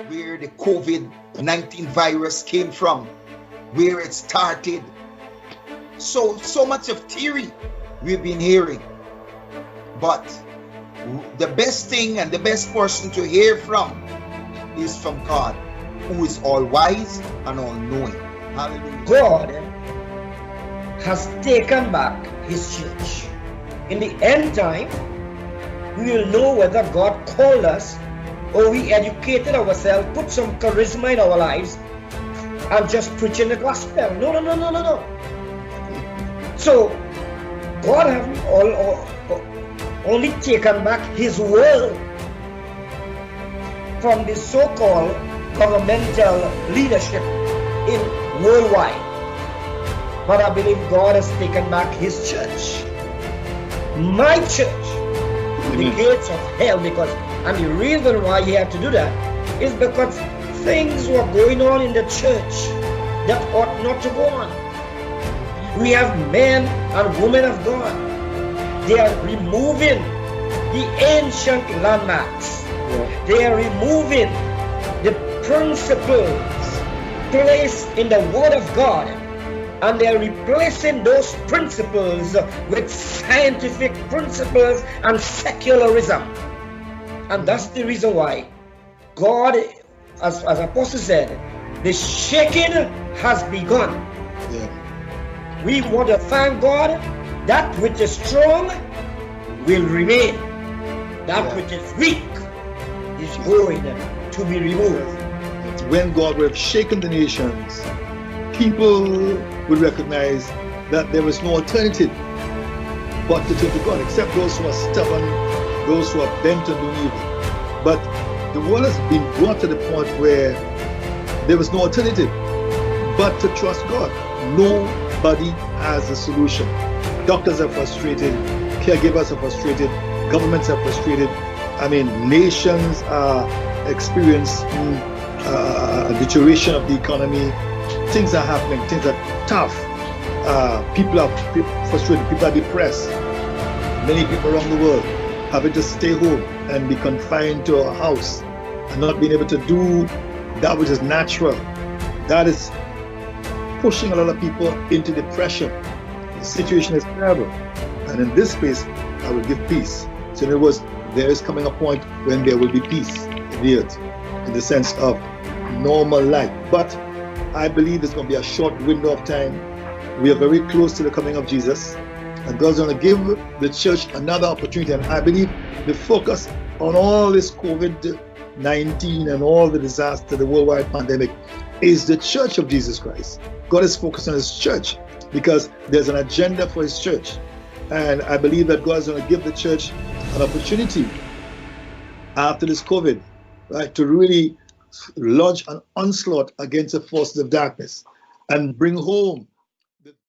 where the COVID-19 virus came from, where it started. So much of theory we've been hearing. But the best thing and the best person to hear from is from God, who is all wise and all knowing. Hallelujah. God has taken back his church. In the end time, we will know whether God called us or we educated ourselves, put some charisma in our lives, and just preaching the gospel. No. So, God has only taken back his world from the so-called governmental leadership in worldwide. But I believe God has taken back his church. My church, the gates of hell, and the reason why he had to do that is because things were going on in the church that ought not to go on. We have men and women of God. They are removing the ancient landmarks. Yeah. They are removing the principles placed in the Word of God, and they are replacing those principles with scientific principles and secularism. And that's the reason why God, as Apostle said, the shaking has begun. Yeah. We want to thank God that which is strong will remain. That which is weak is going to be removed. When God would have shaken the nations, people would recognize that there was no alternative but to turn to God, except those who are stubborn, those who are bent on doing evil. But the world has been brought to the point where there was no alternative but to trust God. Nobody has a solution. Doctors are frustrated, caregivers are frustrated, governments are frustrated. Nations are experiencing a deterioration of the economy. Things are happening, things are tough. People are frustrated, people are depressed. Many people around the world having to stay home and be confined to a house and not being able to do that which is natural. That is pushing a lot of people into depression. The situation is terrible. And in this space, I will give peace. So in other words, there is coming a point when there will be peace in the earth, in the sense of normal life. But I believe it's going to be a short window of time. We are very close to the coming of Jesus, and God's going to give the church another opportunity. And I believe the focus on all this COVID-19 and all the disaster, the worldwide pandemic, is the church of Jesus Christ. God is focused on his church because there's an agenda for his church. And I believe that God is going to give the church an opportunity after this COVID, right, to really launch an onslaught against the forces of darkness and bring home